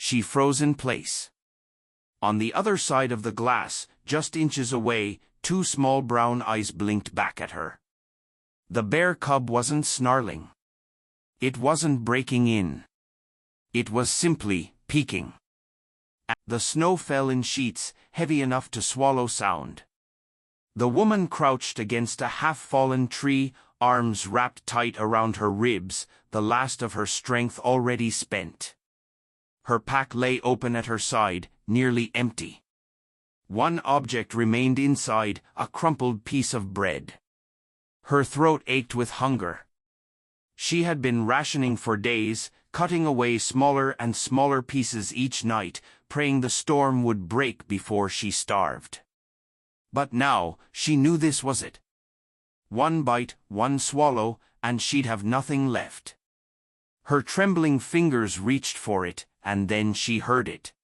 she froze in place. On the other side of the glass, just inches away, two small brown eyes blinked back at her. The bear cub wasn't snarling. It wasn't breaking in. It was simply peeking. The snow fell in sheets, heavy enough to swallow sound. The woman crouched against a half-fallen tree, arms wrapped tight around her ribs, the last of her strength already spent. Her pack lay open at her side, nearly empty. One object remained inside, a crumpled piece of bread. Her throat ached with hunger. She had been rationing for days, cutting away smaller and smaller pieces each night, praying the storm would break before she starved. But now, she knew this was it. One bite, one swallow, and she'd have nothing left. Her trembling fingers reached for it, and then she heard it.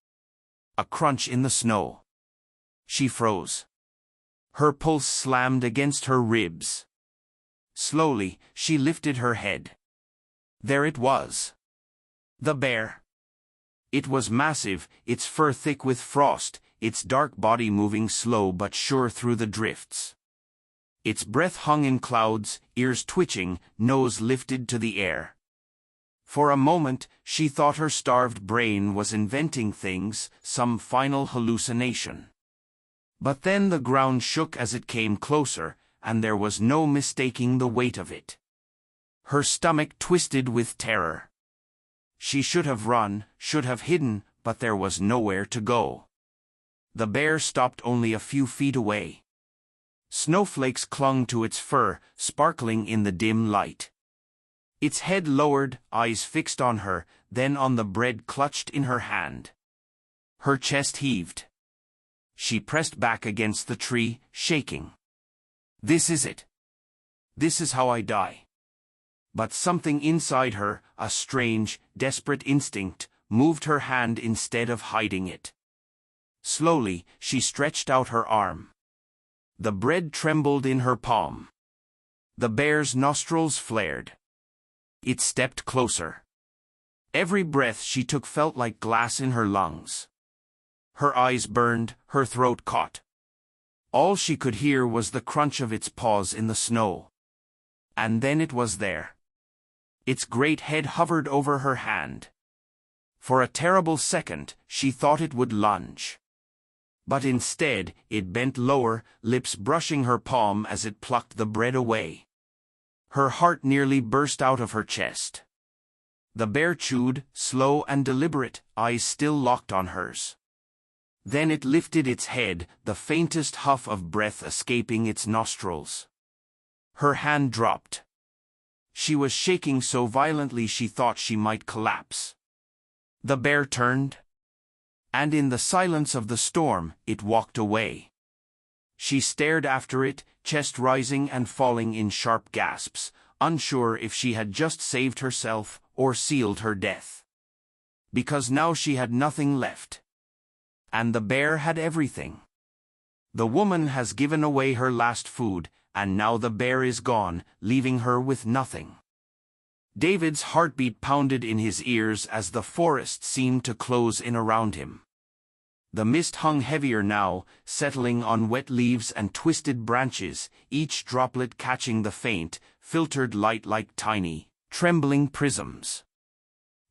A crunch in the snow. She froze. Her pulse slammed against her ribs. Slowly, she lifted her head. There it was. The bear. It was massive, its fur thick with frost, its dark body moving slow but sure through the drifts. Its breath hung in clouds, ears twitching, nose lifted to the air. For a moment, she thought her starved brain was inventing things, some final hallucination. But then the ground shook as it came closer, and there was no mistaking the weight of it. Her stomach twisted with terror. She should have run, should have hidden, but there was nowhere to go. The bear stopped only a few feet away. Snowflakes clung to its fur, sparkling in the dim light. Its head lowered, eyes fixed on her, then on the bread clutched in her hand. Her chest heaved. She pressed back against the tree, shaking. This is it. This is how I die. But something inside her, a strange, desperate instinct, moved her hand instead of hiding it. Slowly, she stretched out her arm. The bread trembled in her palm. The bear's nostrils flared. It stepped closer. Every breath she took felt like glass in her lungs. Her eyes burned, her throat caught. All she could hear was the crunch of its paws in the snow. And then it was there. Its great head hovered over her hand. For a terrible second, she thought it would lunge. But instead, it bent lower, lips brushing her palm as it plucked the bread away. Her heart nearly burst out of her chest. The bear chewed, slow and deliberate, eyes still locked on hers. Then it lifted its head, the faintest huff of breath escaping its nostrils. Her hand dropped. She was shaking so violently she thought she might collapse. The bear turned. And in the silence of the storm, it walked away. She stared after it, chest rising and falling in sharp gasps, unsure if she had just saved herself or sealed her death. Because now she had nothing left. And the bear had everything. The woman has given away her last food, and now the bear is gone, leaving her with nothing. David's heartbeat pounded in his ears as the forest seemed to close in around him. The mist hung heavier now, settling on wet leaves and twisted branches, each droplet catching the faint, filtered light like tiny, trembling prisms.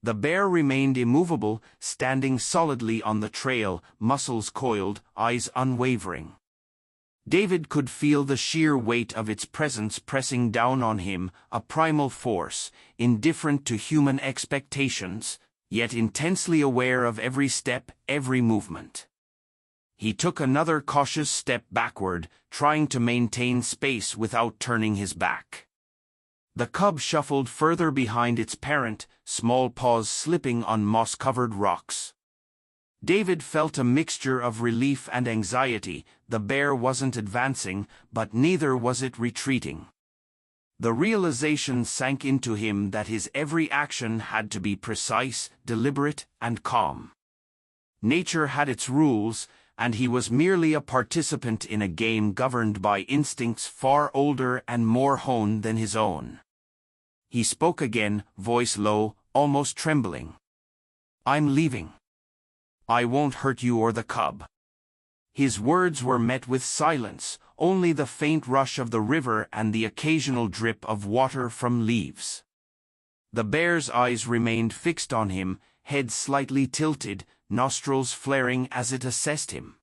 The bear remained immovable, standing solidly on the trail, muscles coiled, eyes unwavering. David could feel the sheer weight of its presence pressing down on him, a primal force, indifferent to human expectations, yet intensely aware of every step, every movement. He took another cautious step backward, trying to maintain space without turning his back. The cub shuffled further behind its parent, small paws slipping on moss-covered rocks. David felt a mixture of relief and anxiety. The bear wasn't advancing, but neither was it retreating. The realization sank into him that his every action had to be precise, deliberate, and calm. Nature had its rules, and he was merely a participant in a game governed by instincts far older and more honed than his own. He spoke again, voice low, almost trembling. "I'm leaving. I won't hurt you or the cub." His words were met with silence, only the faint rush of the river and the occasional drip of water from leaves. The bear's eyes remained fixed on him, head slightly tilted, nostrils flaring as it assessed him.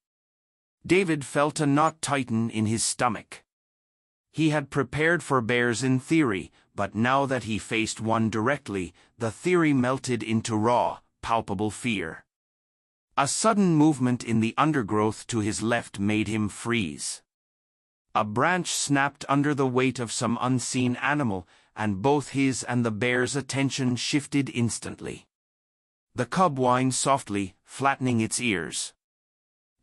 David felt a knot tighten in his stomach. He had prepared for bears in theory, but now that he faced one directly, the theory melted into raw, palpable fear. A sudden movement in the undergrowth to his left made him freeze. A branch snapped under the weight of some unseen animal, and both his and the bear's attention shifted instantly. The cub whined softly, flattening its ears.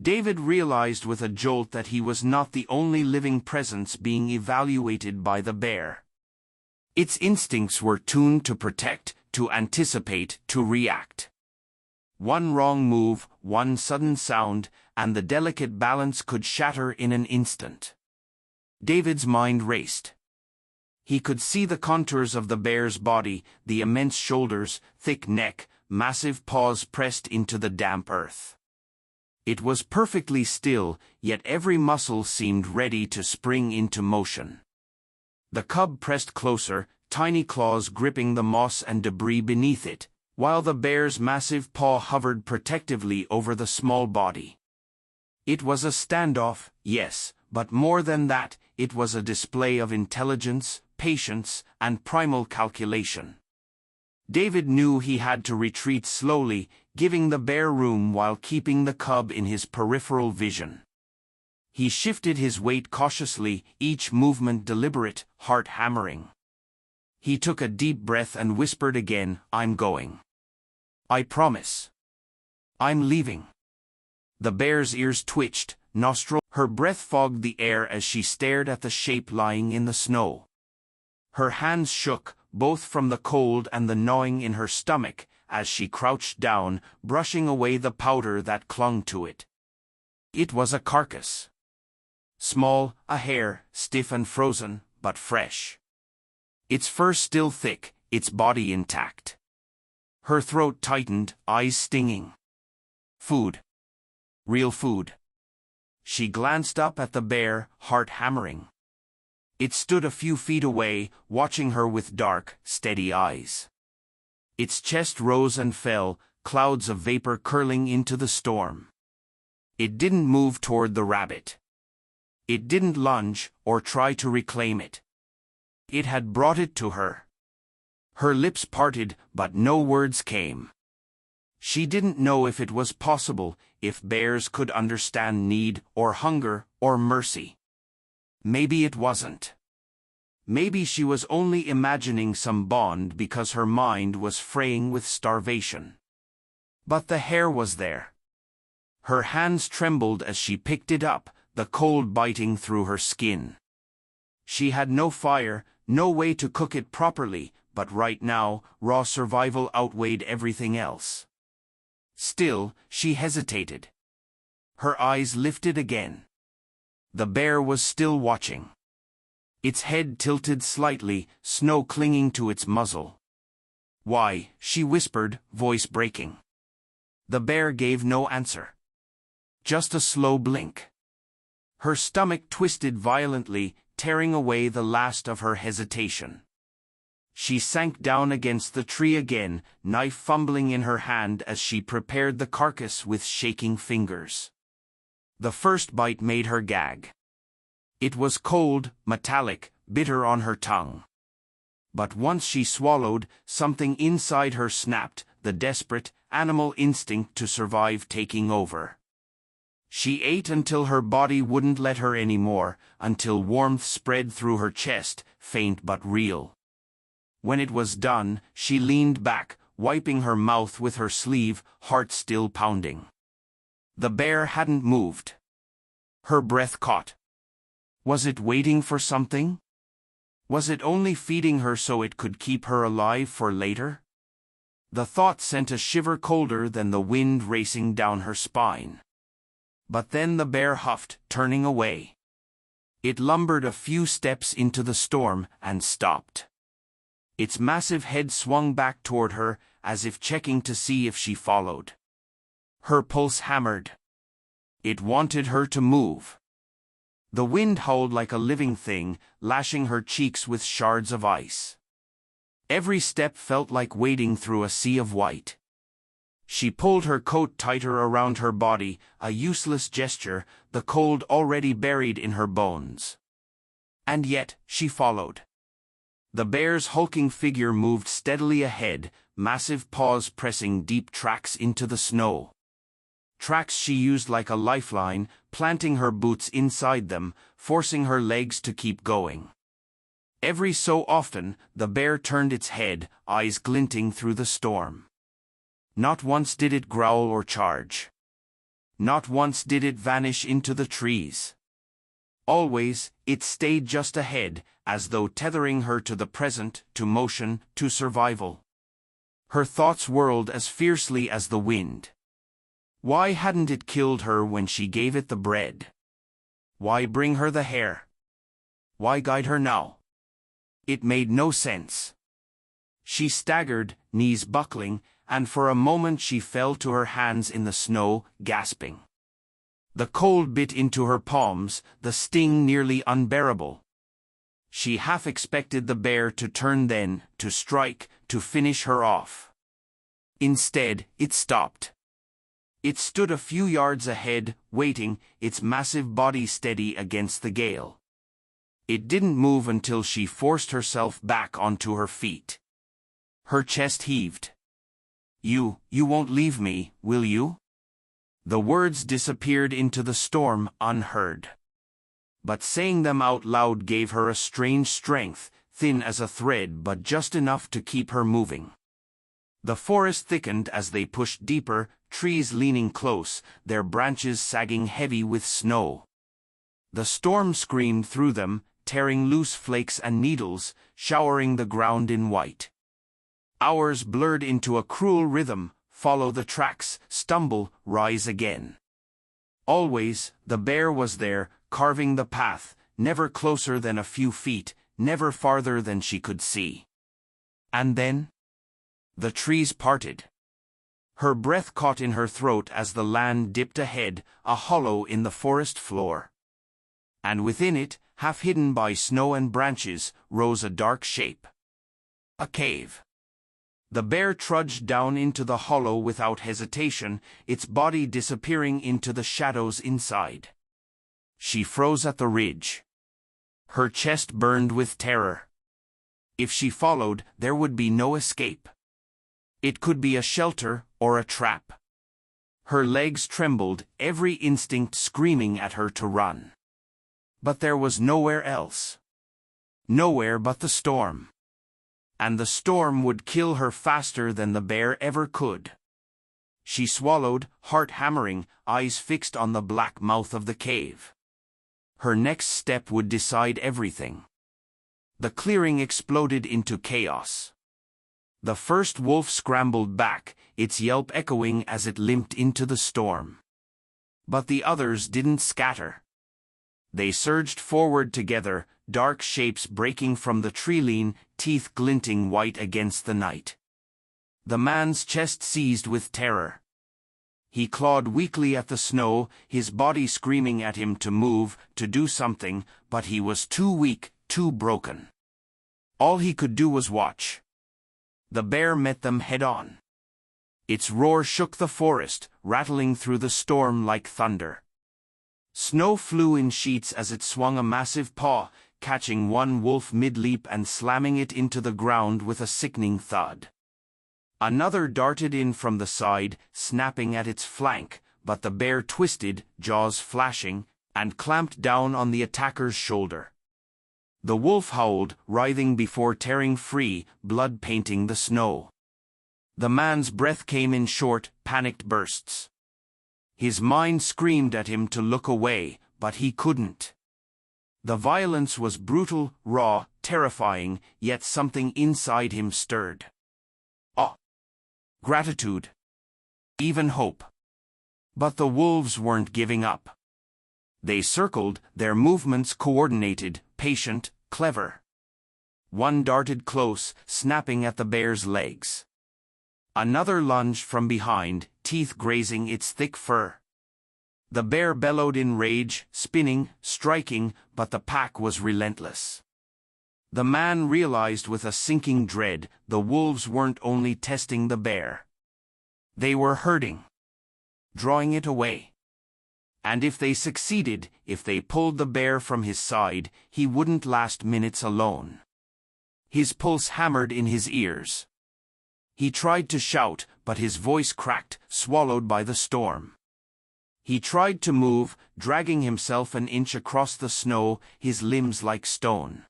David realized with a jolt that he was not the only living presence being evaluated by the bear. Its instincts were tuned to protect, to anticipate, to react. One wrong move, one sudden sound, and the delicate balance could shatter in an instant. David's mind raced. He could see the contours of the bear's body, the immense shoulders, thick neck, massive paws pressed into the damp earth. It was perfectly still, yet every muscle seemed ready to spring into motion. The cub pressed closer, tiny claws gripping the moss and debris beneath it, while the bear's massive paw hovered protectively over the small body. It was a standoff, yes, but more than that, it was a display of intelligence, patience, and primal calculation. David knew he had to retreat slowly, giving the bear room while keeping the cub in his peripheral vision. He shifted his weight cautiously, each movement deliberate, heart hammering. He took a deep breath and whispered again, "I'm going. I promise. I'm leaving." The bear's ears twitched, her breath fogged the air as she stared at the shape lying in the snow. Her hands shook, both from the cold and the gnawing in her stomach, as she crouched down, brushing away the powder that clung to it. It was a carcass. Small, a hare, stiff and frozen, but fresh. Its fur still thick, its body intact. Her throat tightened, eyes stinging. Food. Real food. She glanced up at the bear, heart hammering. It stood a few feet away, watching her with dark, steady eyes. Its chest rose and fell, clouds of vapor curling into the storm. It didn't move toward the rabbit. It didn't lunge, or try to reclaim it. It had brought it to her. Her lips parted, but no words came. She didn't know if it was possible, if bears could understand need, or hunger, or mercy. Maybe it wasn't. Maybe she was only imagining some bond because her mind was fraying with starvation. But the hare was there. Her hands trembled as she picked it up, the cold biting through her skin. She had no fire, no way to cook it properly, but right now, raw survival outweighed everything else. Still, she hesitated. Her eyes lifted again. The bear was still watching. Its head tilted slightly, snow clinging to its muzzle. "Why?" she whispered, voice breaking. The bear gave no answer. Just a slow blink. Her stomach twisted violently, tearing away the last of her hesitation. She sank down against the tree again, knife fumbling in her hand as she prepared the carcass with shaking fingers. The first bite made her gag. It was cold, metallic, bitter on her tongue. But once she swallowed, something inside her snapped, the desperate, animal instinct to survive taking over. She ate until her body wouldn't let her anymore, until warmth spread through her chest, faint but real. When it was done, she leaned back, wiping her mouth with her sleeve, heart still pounding. The bear hadn't moved. Her breath caught. Was it waiting for something? Was it only feeding her so it could keep her alive for later? The thought sent a shiver colder than the wind racing down her spine. But then the bear huffed, turning away. It lumbered a few steps into the storm and stopped. Its massive head swung back toward her, as if checking to see if she followed. Her pulse hammered. It wanted her to move. The wind howled like a living thing, lashing her cheeks with shards of ice. Every step felt like wading through a sea of white. She pulled her coat tighter around her body, a useless gesture, the cold already buried in her bones. And yet, she followed. The bear's hulking figure moved steadily ahead, massive paws pressing deep tracks into the snow. Tracks she used like a lifeline, planting her boots inside them, forcing her legs to keep going. Every so often, the bear turned its head, eyes glinting through the storm. Not once did it growl or charge. Not once did it vanish into the trees. Always, it stayed just ahead, as though tethering her to the present, to motion, to survival. Her thoughts whirled as fiercely as the wind. Why hadn't it killed her when she gave it the bread? Why bring her the hare? Why guide her now? It made no sense. She staggered, knees buckling, and for a moment she fell to her hands in the snow, gasping. The cold bit into her palms, the sting nearly unbearable. She half expected the bear to turn then, to strike, to finish her off. Instead, it stopped. It stood a few yards ahead, waiting, its massive body steady against the gale. It didn't move until she forced herself back onto her feet. Her chest heaved. You won't leave me, will you?" The words disappeared into the storm, unheard. But saying them out loud gave her a strange strength, thin as a thread but just enough to keep her moving. The forest thickened as they pushed deeper, trees leaning close, their branches sagging heavy with snow. The storm screamed through them, tearing loose flakes and needles, showering the ground in white. Hours blurred into a cruel rhythm, follow the tracks, stumble, rise again. Always, the bear was there, carving the path, never closer than a few feet, never farther than she could see. And then? The trees parted. Her breath caught in her throat as the land dipped ahead, a hollow in the forest floor. And within it, half hidden by snow and branches, rose a dark shape. A cave. The bear trudged down into the hollow without hesitation, its body disappearing into the shadows inside. She froze at the ridge. Her chest burned with terror. If she followed, there would be no escape. It could be a shelter or a trap. Her legs trembled, every instinct screaming at her to run. But there was nowhere else. Nowhere but the storm. And the storm would kill her faster than the bear ever could. She swallowed, heart hammering, eyes fixed on the black mouth of the cave. Her next step would decide everything. The clearing exploded into chaos. The first wolf scrambled back, its yelp echoing as it limped into the storm. But the others didn't scatter. They surged forward together, dark shapes breaking from the tree-lean, teeth glinting white against the night. The man's chest seized with terror. He clawed weakly at the snow, his body screaming at him to move, to do something, but he was too weak, too broken. All he could do was watch. The bear met them head-on. Its roar shook the forest, rattling through the storm like thunder. Snow flew in sheets as it swung a massive paw, catching one wolf mid-leap and slamming it into the ground with a sickening thud. Another darted in from the side, snapping at its flank, but the bear twisted, jaws flashing, and clamped down on the attacker's shoulder. The wolf howled, writhing before tearing free, blood painting the snow. The man's breath came in short, panicked bursts. His mind screamed at him to look away, but he couldn't. The violence was brutal, raw, terrifying, yet something inside him stirred. Awe. Gratitude. Even hope. But the wolves weren't giving up. They circled, their movements coordinated, patient, clever. One darted close, snapping at the bear's legs. Another lunged from behind, teeth grazing its thick fur. The bear bellowed in rage, spinning, striking, but the pack was relentless. The man realized with a sinking dread the wolves weren't only testing the bear. They were hurting, drawing it away. And if they succeeded, if they pulled the bear from his side, he wouldn't last minutes alone. His pulse hammered in his ears. He tried to shout, but his voice cracked, swallowed by the storm. He tried to move, dragging himself an inch across the snow, his limbs like stone.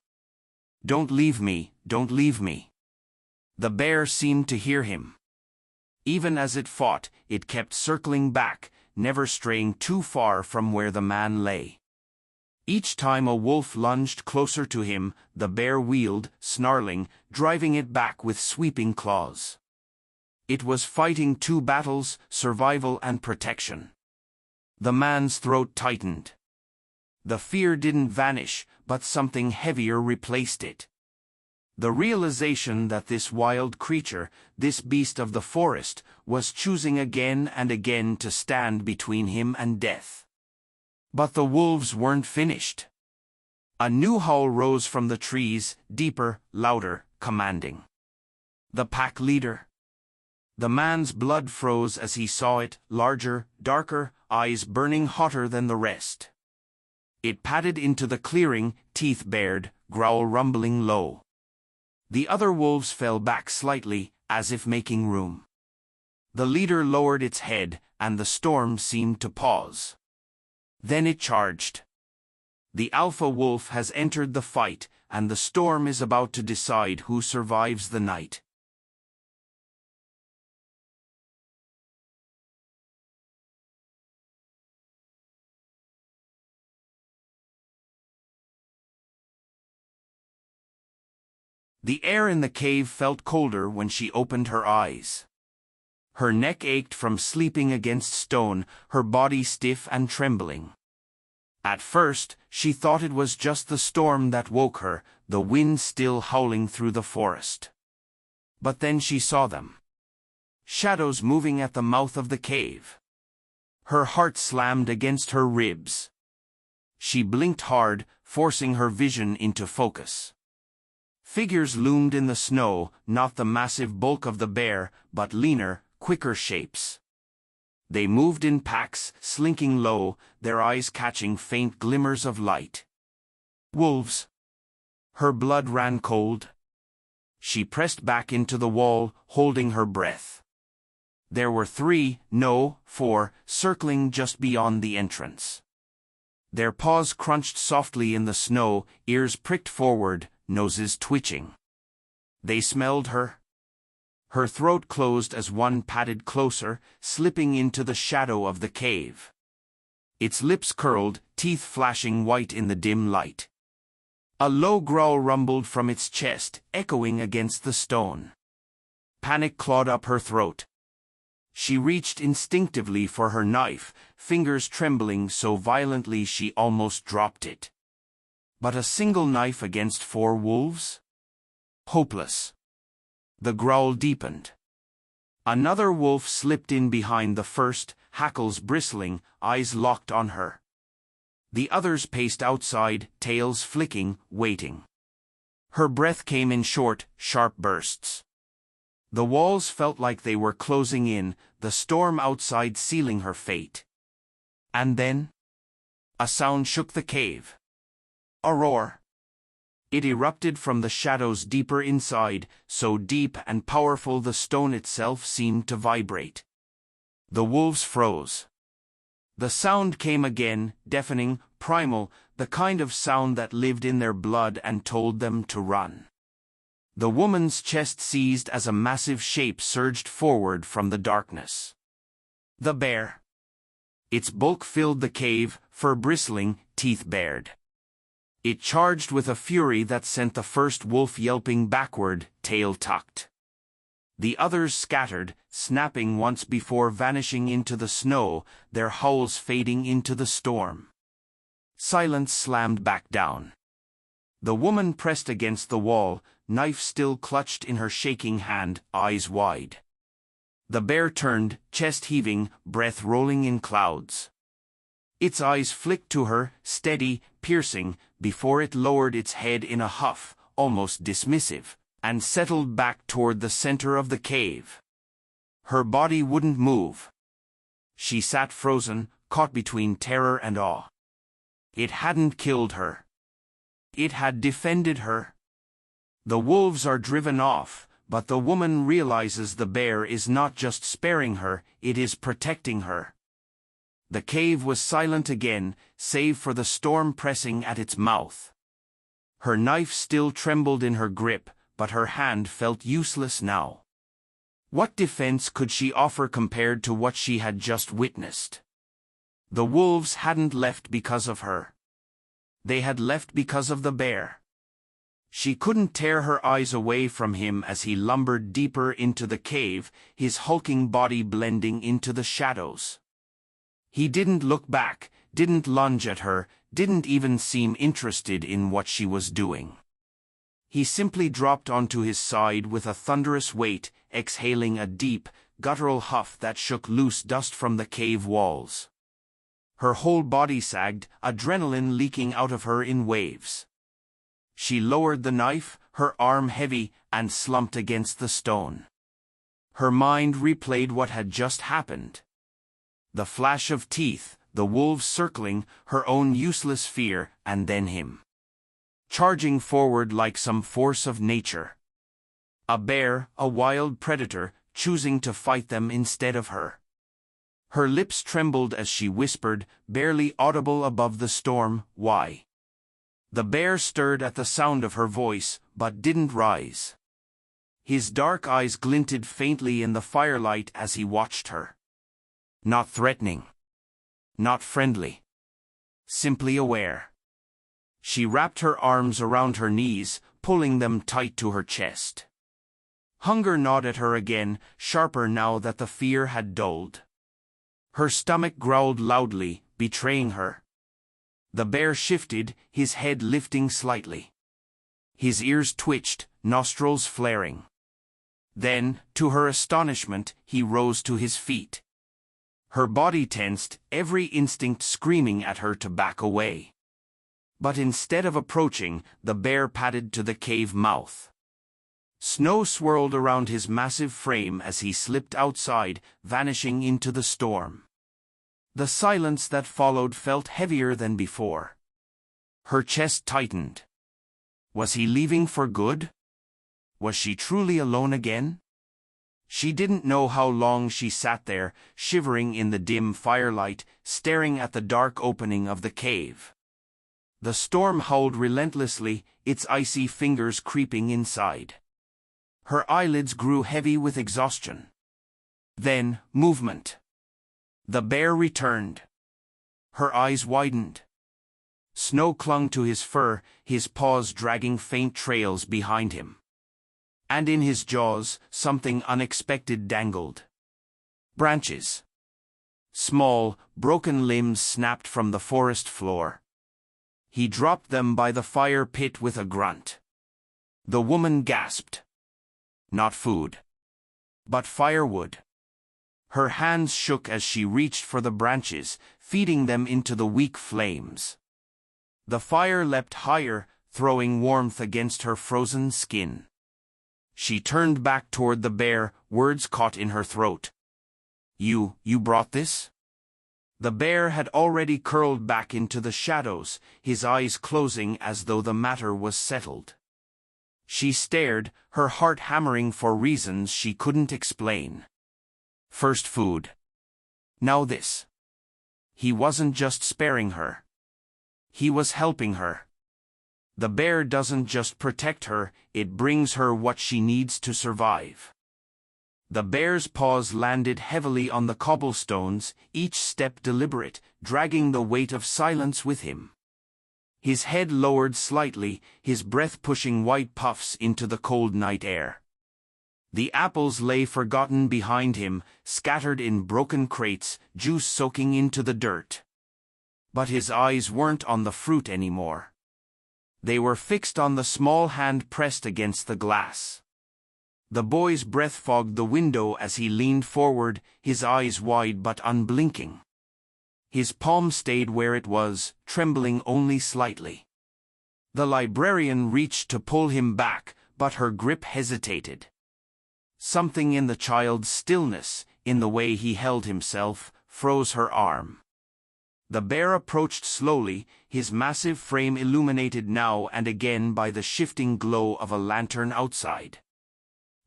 "Don't leave me, don't leave me." The bear seemed to hear him. Even as it fought, it kept circling back, never straying too far from where the man lay. Each time a wolf lunged closer to him, the bear wheeled, snarling, driving it back with sweeping claws. It was fighting two battles, survival and protection. The man's throat tightened. The fear didn't vanish, but something heavier replaced it. The realization that this wild creature, this beast of the forest, was choosing again and again to stand between him and death. But the wolves weren't finished. A new howl rose from the trees, deeper, louder, commanding. The pack leader. The man's blood froze as he saw it, larger, darker, eyes burning hotter than the rest. It padded into the clearing, teeth bared, growl rumbling low. The other wolves fell back slightly, as if making room. The leader lowered its head, and the storm seemed to pause. Then it charged. The alpha wolf has entered the fight, and the storm is about to decide who survives the night. The air in the cave felt colder when she opened her eyes. Her neck ached from sleeping against stone, her body stiff and trembling. At first, she thought it was just the storm that woke her, the wind still howling through the forest. But then she saw them. Shadows moving at the mouth of the cave. Her heart slammed against her ribs. She blinked hard, forcing her vision into focus. Figures loomed in the snow, not the massive bulk of the bear, but leaner, quicker shapes. They moved in packs, slinking low, their eyes catching faint glimmers of light. Wolves. Her blood ran cold. She pressed back into the wall, holding her breath. There were 3, no, 4, circling just beyond the entrance. Their paws crunched softly in the snow, ears pricked forward, noses twitching. They smelled her. Her throat closed as one padded closer, slipping into the shadow of the cave. Its lips curled, teeth flashing white in the dim light. A low growl rumbled from its chest, echoing against the stone. Panic clawed up her throat. She reached instinctively for her knife, fingers trembling so violently she almost dropped it. But a single knife against 4 wolves? Hopeless. The growl deepened. Another wolf slipped in behind the first, hackles bristling, eyes locked on her. The others paced outside, tails flicking, waiting. Her breath came in short, sharp bursts. The walls felt like they were closing in, the storm outside sealing her fate. And then? A sound shook the cave. A roar. It erupted from the shadows deeper inside, so deep and powerful the stone itself seemed to vibrate. The wolves froze. The sound came again, deafening, primal, the kind of sound that lived in their blood and told them to run. The woman's chest seized as a massive shape surged forward from the darkness. The bear. Its bulk filled the cave, fur bristling, teeth bared. It charged with a fury that sent the first wolf yelping backward, tail tucked. The others scattered, snapping once before vanishing into the snow, their howls fading into the storm. Silence slammed back down. The woman pressed against the wall, knife still clutched in her shaking hand, eyes wide. The bear turned, chest heaving, breath rolling in clouds. Its eyes flicked to her, steady, piercing, before it lowered its head in a huff, almost dismissive, and settled back toward the center of the cave. Her body wouldn't move. She sat frozen, caught between terror and awe. It hadn't killed her. It had defended her. The wolves are driven off, but the woman realizes the bear is not just sparing her, it is protecting her. The cave was silent again, save for the storm pressing at its mouth. Her knife still trembled in her grip, but her hand felt useless now. What defense could she offer compared to what she had just witnessed? The wolves hadn't left because of her. They had left because of the bear. She couldn't tear her eyes away from him as he lumbered deeper into the cave, his hulking body blending into the shadows. He didn't look back, didn't lunge at her, didn't even seem interested in what she was doing. He simply dropped onto his side with a thunderous weight, exhaling a deep, guttural huff that shook loose dust from the cave walls. Her whole body sagged, adrenaline leaking out of her in waves. She lowered the knife, her arm heavy, and slumped against the stone. Her mind replayed what had just happened. The flash of teeth, the wolves circling, her own useless fear, and then him. Charging forward like some force of nature. A bear, a wild predator, choosing to fight them instead of her. Her lips trembled as she whispered, barely audible above the storm, "Why?" The bear stirred at the sound of her voice, but didn't rise. His dark eyes glinted faintly in the firelight as he watched her. Not threatening. Not friendly. Simply aware. She wrapped her arms around her knees, pulling them tight to her chest. Hunger gnawed at her again, sharper now that the fear had dulled. Her stomach growled loudly, betraying her. The bear shifted, his head lifting slightly. His ears twitched, nostrils flaring. Then, to her astonishment, he rose to his feet. Her body tensed, every instinct screaming at her to back away. But instead of approaching, the bear padded to the cave mouth. Snow swirled around his massive frame as he slipped outside, vanishing into the storm. The silence that followed felt heavier than before. Her chest tightened. Was he leaving for good? Was she truly alone again? She didn't know how long she sat there, shivering in the dim firelight, staring at the dark opening of the cave. The storm howled relentlessly, its icy fingers creeping inside. Her eyelids grew heavy with exhaustion. Then, movement. The bear returned. Her eyes widened. Snow clung to his fur, his paws dragging faint trails behind him. And in his jaws, something unexpected dangled. Branches. Small, broken limbs snapped from the forest floor. He dropped them by the fire pit with a grunt. The woman gasped. Not food. But firewood. Her hands shook as she reached for the branches, feeding them into the weak flames. The fire leapt higher, throwing warmth against her frozen skin. She turned back toward the bear, words caught in her throat. You brought this?" The bear had already curled back into the shadows, his eyes closing as though the matter was settled. She stared, her heart hammering for reasons she couldn't explain. First food. Now this. He wasn't just sparing her. He was helping her. The bear doesn't just protect her, it brings her what she needs to survive. The bear's paws landed heavily on the cobblestones, each step deliberate, dragging the weight of silence with him. His head lowered slightly, his breath pushing white puffs into the cold night air. The apples lay forgotten behind him, scattered in broken crates, juice soaking into the dirt. But his eyes weren't on the fruit anymore. They were fixed on the small hand pressed against the glass. The boy's breath fogged the window as he leaned forward, his eyes wide but unblinking. His palm stayed where it was, trembling only slightly. The librarian reached to pull him back, but her grip hesitated. Something in the child's stillness, in the way he held himself, froze her arm. The bear approached slowly, his massive frame illuminated now and again by the shifting glow of a lantern outside.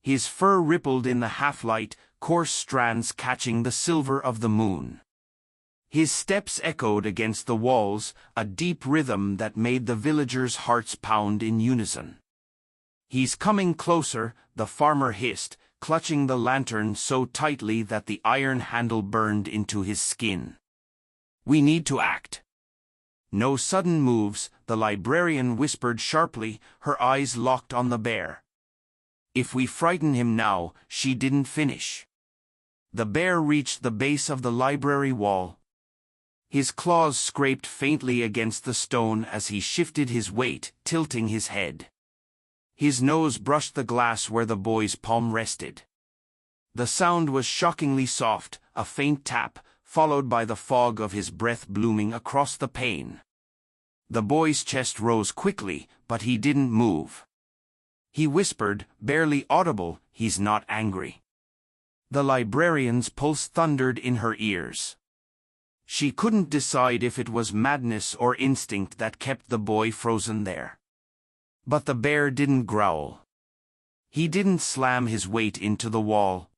His fur rippled in the half-light, coarse strands catching the silver of the moon. His steps echoed against the walls, a deep rhythm that made the villagers' hearts pound in unison. "He's coming closer," the farmer hissed, clutching the lantern so tightly that the iron handle burned into his skin. "We need to act." "No sudden moves," the librarian whispered sharply, her eyes locked on the bear. "If we frighten him now," she didn't finish. The bear reached the base of the library wall. His claws scraped faintly against the stone as he shifted his weight, tilting his head. His nose brushed the glass where the boy's palm rested. The sound was shockingly soft, a faint tap, followed by the fog of his breath blooming across the pane. The boy's chest rose quickly, but he didn't move. He whispered, barely audible, "He's not angry." The librarian's pulse thundered in her ears. She couldn't decide if it was madness or instinct that kept the boy frozen there. But the bear didn't growl. He didn't slam his weight into the wall.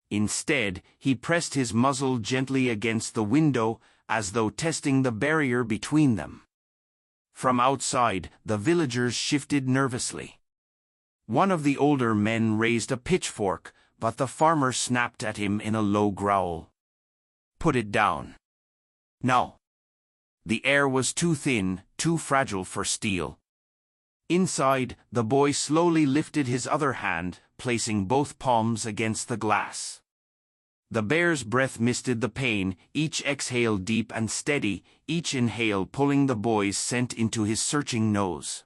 Instead, he pressed his muzzle gently against the window, as though testing the barrier between them. From outside, the villagers shifted nervously. One of the older men raised a pitchfork, but the farmer snapped at him in a low growl. "Put it down." "No." The air was too thin, too fragile for steel. Inside, the boy slowly lifted his other hand, placing both palms against the glass. The bear's breath misted the pane, each exhale deep and steady, each inhale pulling the boy's scent into his searching nose.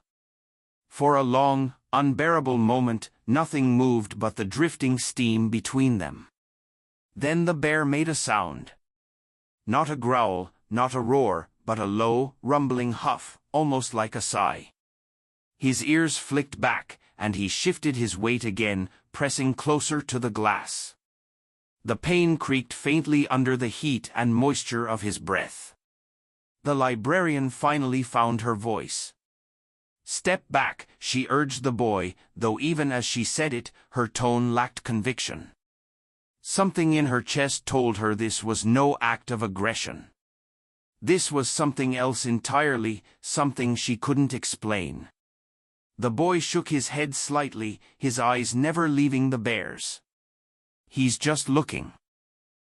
For a long, unbearable moment, nothing moved but the drifting steam between them. Then the bear made a sound. Not a growl, not a roar, but a low, rumbling huff, almost like a sigh. His ears flicked back, and he shifted his weight again, pressing closer to the glass. The pane creaked faintly under the heat and moisture of his breath. The librarian finally found her voice. "Step back," she urged the boy, though even as she said it, her tone lacked conviction. Something in her chest told her this was no act of aggression. This was something else entirely, something she couldn't explain. The boy shook his head slightly, his eyes never leaving the bear's. "He's just looking."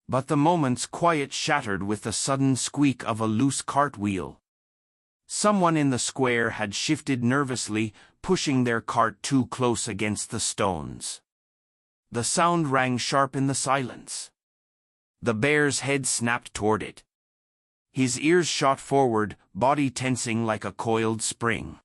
But the moment's quiet shattered with the sudden squeak of a loose cartwheel. Someone in the square had shifted nervously, pushing their cart too close against the stones. The sound rang sharp in the silence. The bear's head snapped toward it. His ears shot forward, body tensing like a coiled spring.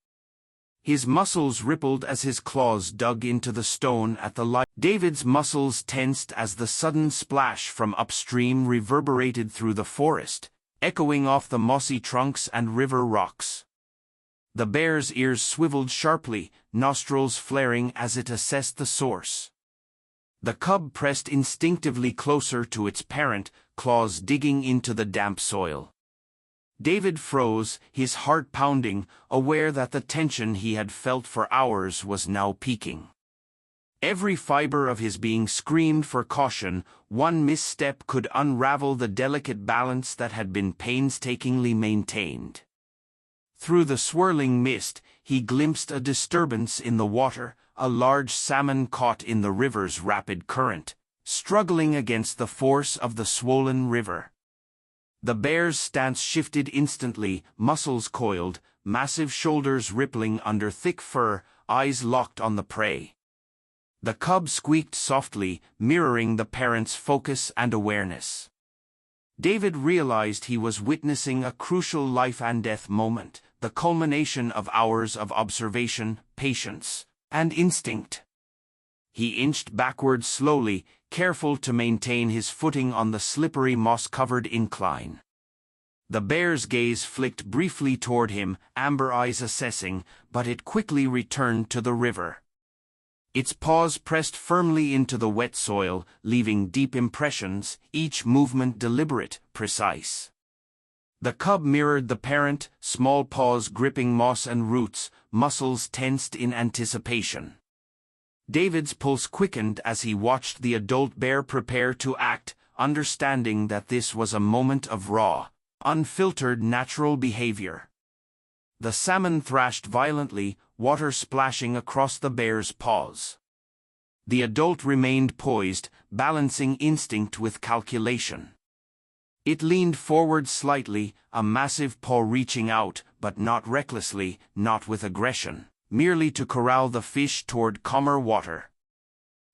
His muscles rippled as his claws dug into the stone at the light. David's muscles tensed as the sudden splash from upstream reverberated through the forest, echoing off the mossy trunks and river rocks. The bear's ears swiveled sharply, nostrils flaring as it assessed the source. The cub pressed instinctively closer to its parent, claws digging into the damp soil. David froze, his heart pounding, aware that the tension he had felt for hours was now peaking. Every fiber of his being screamed for caution. One misstep could unravel the delicate balance that had been painstakingly maintained. Through the swirling mist, he glimpsed a disturbance in the water, a large salmon caught in the river's rapid current, struggling against the force of the swollen river. The bear's stance shifted instantly, muscles coiled, massive shoulders rippling under thick fur, eyes locked on the prey. The cub squeaked softly, mirroring the parent's focus and awareness. David realized he was witnessing a crucial life-and-death moment, the culmination of hours of observation, patience, and instinct. He inched backward slowly, careful to maintain his footing on the slippery moss-covered incline. The bear's gaze flicked briefly toward him, amber eyes assessing, but it quickly returned to the river. Its paws pressed firmly into the wet soil, leaving deep impressions, each movement deliberate, precise. The cub mirrored the parent, small paws gripping moss and roots, muscles tensed in anticipation. David's pulse quickened as he watched the adult bear prepare to act, understanding that this was a moment of raw, unfiltered natural behavior. The salmon thrashed violently, water splashing across the bear's paws. The adult remained poised, balancing instinct with calculation. It leaned forward slightly, a massive paw reaching out, but not recklessly, not with aggression, merely to corral the fish toward calmer water.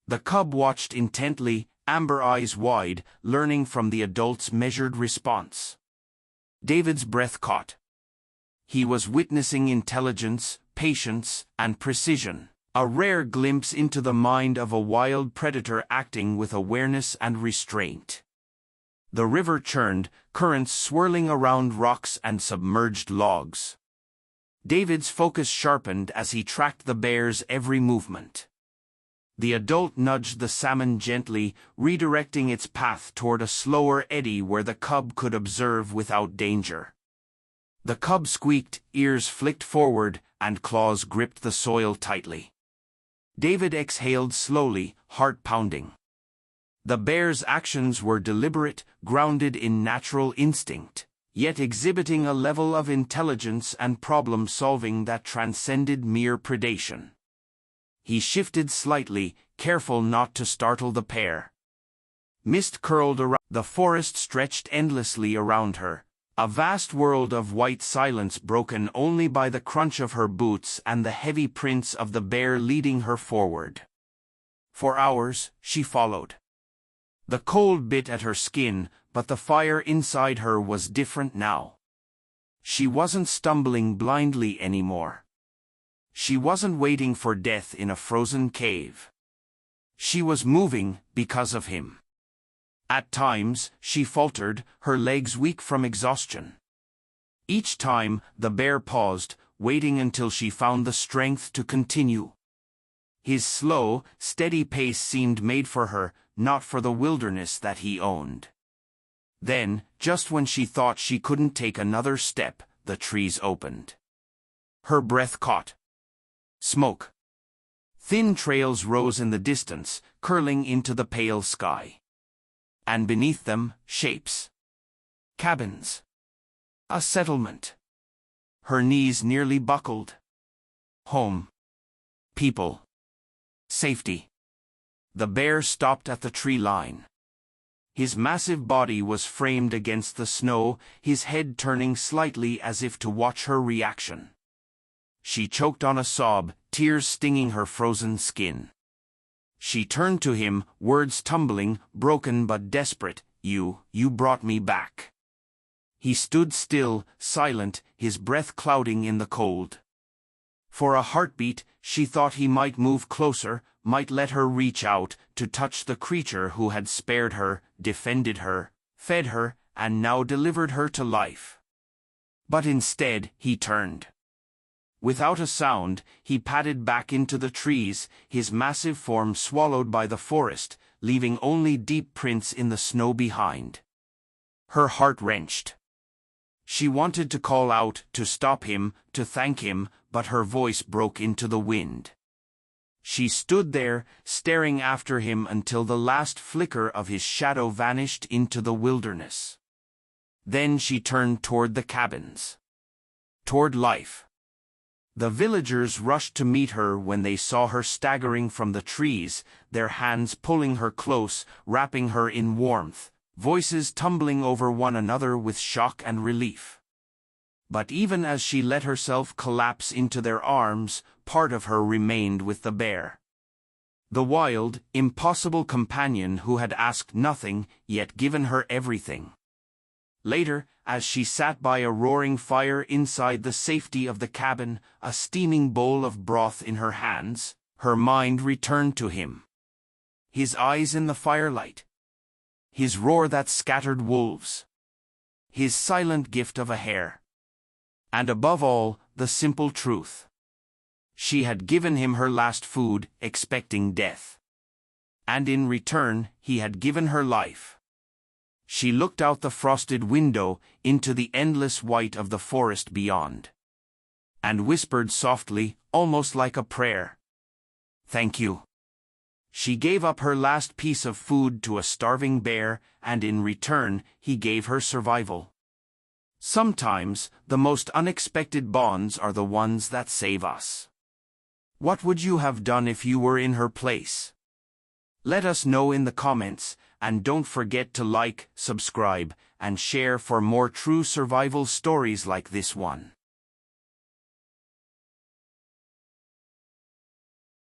The cub watched intently, amber eyes wide, learning from the adult's measured response. David's breath caught. He was witnessing intelligence, patience, and precision, a rare glimpse into the mind of a wild predator acting with awareness and restraint. The river churned, currents swirling around rocks and submerged logs. David's focus sharpened as he tracked the bear's every movement. The adult nudged the salmon gently, redirecting its path toward a slower eddy where the cub could observe without danger. The cub squeaked, ears flicked forward, and claws gripped the soil tightly. David exhaled slowly, heart pounding. The bear's actions were deliberate, grounded in natural instinct, yet exhibiting a level of intelligence and problem-solving that transcended mere predation. He shifted slightly, careful not to startle the pair. Mist curled around. The forest stretched endlessly around her, a vast world of white silence broken only by the crunch of her boots and the heavy prints of the bear leading her forward. For hours, she followed. The cold bit at her skin, but the fire inside her was different now. She wasn't stumbling blindly anymore. She wasn't waiting for death in a frozen cave. She was moving because of him. At times, she faltered, her legs weak from exhaustion. Each time, the bear paused, waiting until she found the strength to continue. His slow, steady pace seemed made for her, not for the wilderness that he owned. Then, just when she thought she couldn't take another step, the trees opened. Her breath caught. Smoke. Thin trails rose in the distance, curling into the pale sky. And beneath them, shapes. Cabins. A settlement. Her knees nearly buckled. Home. People. Safety. The bear stopped at the tree line. His massive body was framed against the snow, his head turning slightly as if to watch her reaction. She choked on a sob, tears stinging her frozen skin. She turned to him, words tumbling, broken but desperate. You brought me back." He stood still, silent, his breath clouding in the cold. For a heartbeat, she thought he might move closer, might let her reach out, to touch the creature who had spared her, defended her, fed her, and now delivered her to life. But instead, he turned. Without a sound, he padded back into the trees, his massive form swallowed by the forest, leaving only deep prints in the snow behind. Her heart wrenched. She wanted to call out, to stop him, to thank him, but her voice broke into the wind. She stood there, staring after him until the last flicker of his shadow vanished into the wilderness. Then she turned toward the cabins. Toward life. The villagers rushed to meet her when they saw her staggering from the trees, their hands pulling her close, wrapping her in warmth, voices tumbling over one another with shock and relief. But even as she let herself collapse into their arms, part of her remained with the bear. The wild, impossible companion who had asked nothing, yet given her everything. Later, as she sat by a roaring fire inside the safety of the cabin, a steaming bowl of broth in her hands, her mind returned to him. His eyes in the firelight. His roar that scattered wolves. His silent gift of a hare. And above all, the simple truth. She had given him her last food, expecting death. And in return, he had given her life. She looked out the frosted window into the endless white of the forest beyond. And whispered softly, almost like a prayer. "Thank you." She gave up her last piece of food to a starving bear, and in return, he gave her survival. Sometimes, the most unexpected bonds are the ones that save us. What would you have done if you were in her place? Let us know in the comments, and don't forget to like, subscribe, and share for more true survival stories like this one.